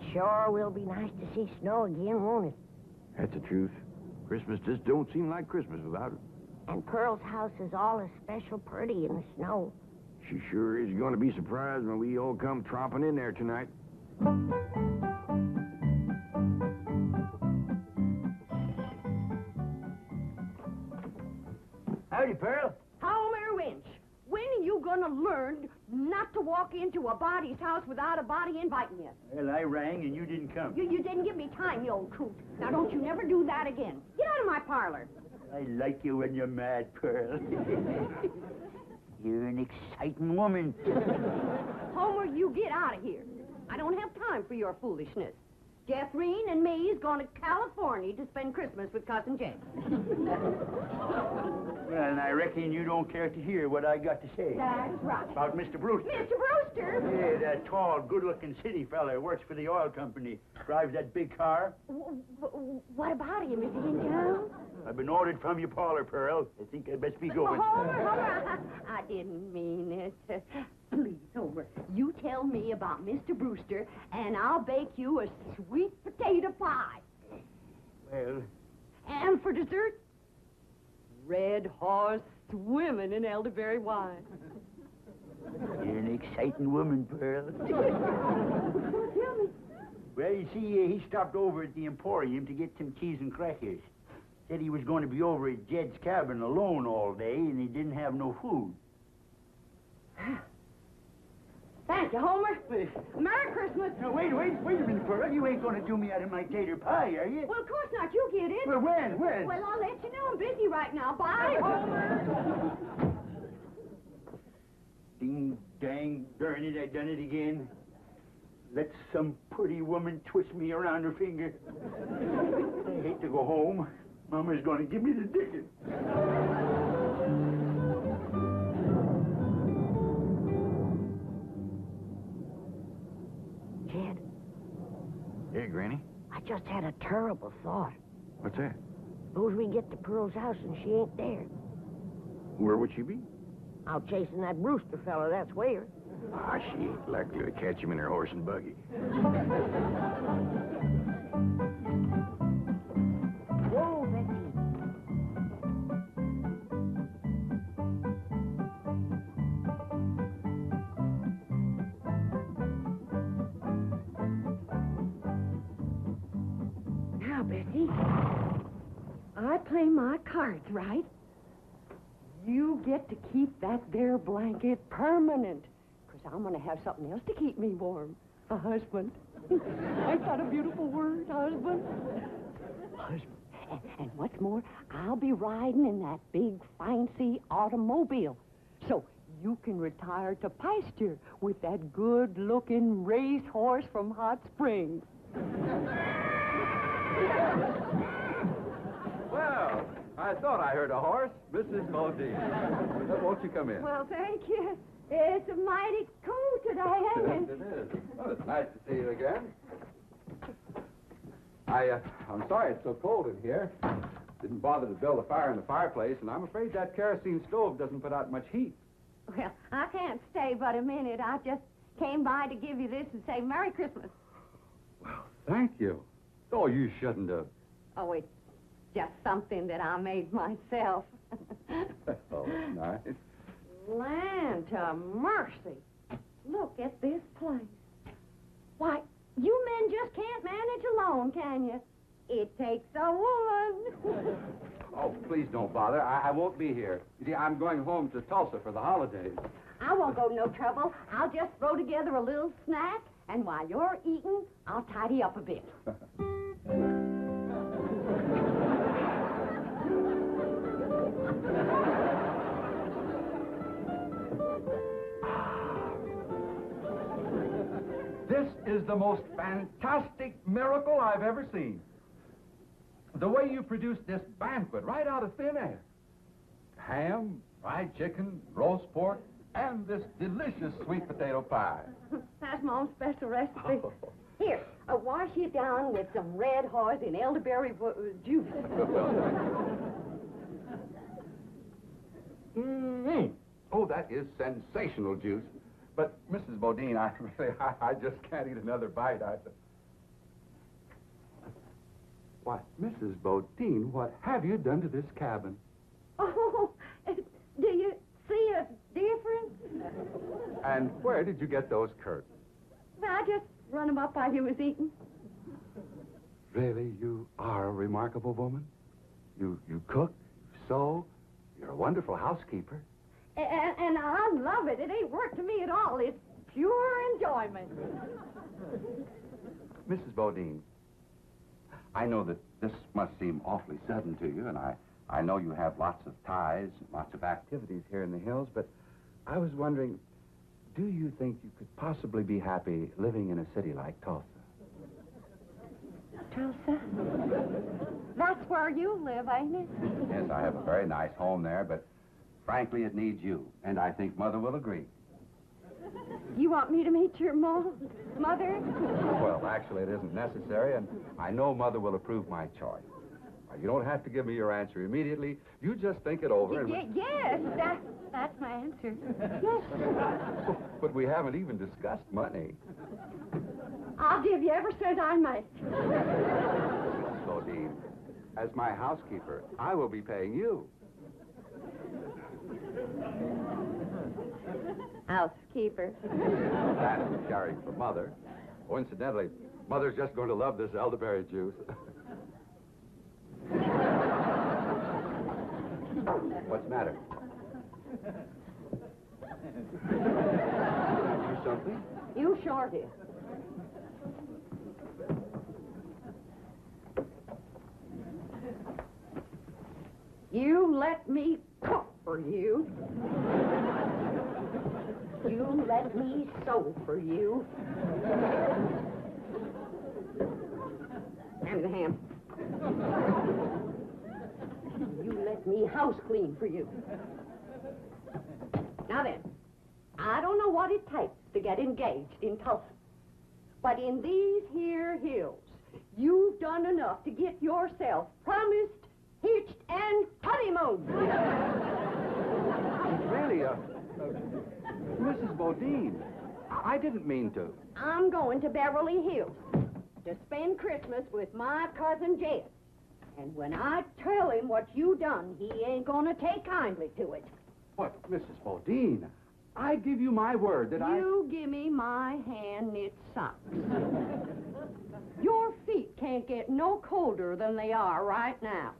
It sure will be nice to see snow again, won't it? That's the truth. Christmas just don't seem like Christmas without it. And Pearl's house is all especial pretty in the snow. She sure is going to be surprised when we all come tromping in there tonight. Howdy, Pearl. Homer Winch, when are you gonna learn not to walk into a body's house without a body inviting you? Well, I rang and you didn't come. You didn't give me time, you old coot. Now don't you never do that again. Get out of my parlor. I like you when you're mad, Pearl. You're an exciting woman. Homer, you get out of here. I don't have time for your foolishness. Jethrine and me is going to California to spend Christmas with Cousin Jake. Well, and I reckon you don't care to hear what I got to say. That's right. About Mr. Brewster. Mr. Brewster? Yeah, that tall, good-looking city fella who works for the oil company. Drives that big car. What about him? Is he in town? I've been ordered from your parlor, Pearl. I think I'd best be going. Homer, I didn't mean it. Please, Homer, you tell me about Mr. Brewster, and I'll bake you a sweet potato pie. Well... And for dessert, red horse swimming in elderberry wine. You're an exciting woman, Pearl. Tell me. Well, you see, he stopped over at the Emporium to get some cheese and crackers. Said he was going to be over at Jed's cabin alone all day, and he didn't have no food. Thank you, Homer. Merry Christmas. Now, wait a minute, Pearl. You ain't going to do me out of my tater pie, are you? Well, of course not. You get it. Well, when? Well, I'll let you know. I'm busy right now. Bye, Homer. Ding, dang, darn it, I done it again. Let some pretty woman twist me around her finger. I hate to go home. Mama's going to give me the dickens. Jed, Hey, Granny. I just had a terrible thought. What's that? Suppose we get to Pearl's house and she ain't there. Where would she be? Out chasing that Brewster fella, that's where. Ah, she ain't likely to catch him in her horse and buggy. Whoa, Betsy. Now, Bessie, I play my cards right. You get to keep that there blanket permanent, because I'm going to have something else to keep me warm. A husband. Ain't that a beautiful word, husband? Husband. And what's more, I'll be riding in that big, fancy automobile. So you can retire to pasture with that good-looking racehorse from Hot Springs. Well, I thought I heard a horse. Mrs. Modine. Won't you come in? Well, thank you. It's mighty cool today, Yes, ain't it? it is. Well, it's nice to see you again. I'm sorry it's so cold in here. Didn't bother to build a fire in the fireplace, and I'm afraid that kerosene stove doesn't put out much heat. Well, I can't stay but a minute. I just came by to give you this and say Merry Christmas. Well, thank you. Oh, you shouldn't have. Oh, it's just something that I made myself. Oh, nice. Land to mercy. Look at this place. Why, you men just can't manage alone, can you? It takes a woman. Oh, please don't bother. I won't be here. You see, I'm going home to Tulsa for the holidays. I won't go no trouble. I'll just throw together a little snack, and while you're eating, I'll tidy up a bit. This is the most fantastic miracle I've ever seen. The way you produced this banquet right out of thin air. Ham, fried chicken, roast pork, and this delicious sweet potato pie. That's my own special recipe. Here, wash it down with some red horse and elderberry juice. Oh, that is sensational juice. But, Mrs. Bodine, I just can't eat another bite. Why, Mrs. Bodine, what have you done to this cabin? Oh, do you see a difference? And where did you get those curtains? I just run them up while you was eating. Really, you are a remarkable woman. You cook, you sew, you're a wonderful housekeeper. And I love it. It ain't work to me at all. It's pure enjoyment. Mrs. Bodine, I know that this must seem awfully sudden to you, and I know you have lots of ties, lots of activities here in the hills, but I was wondering, do you think you could possibly be happy living in a city like Tulsa? Tulsa? That's where you live, ain't it? Yes, I have a very nice home there, but frankly, it needs you, and I think Mother will agree. You want me to meet your mother? Well, actually, it isn't necessary, and I know Mother will approve my choice. You don't have to give me your answer immediately. You just think it over. And Yes, that's my answer. Yes. But we haven't even discussed money. I'll give you every cent I make. Mrs. Bodine, as my housekeeper, I will be paying you. Housekeeper. That's caring for Mother. Oh, incidentally, Mother's just going to love this elderberry juice. What's the matter? Do something? You sure did. You let me cook for you. You let me sew for you. Hand me the ham. You let me house clean for you. Now then, I don't know what it takes to get engaged in Tulsa, but in these here hills, you've done enough to get yourself promised, hitched, and honeymooned. Really, Mrs. Bodine, I didn't mean to. I'm going to Beverly Hills to spend Christmas with my cousin Jed. And when I tell him what you done, he ain't gonna take kindly to it. What, Mrs. Bodine? I give you my word that You give me my hand-knit socks. Your feet can't get no colder than they are right now.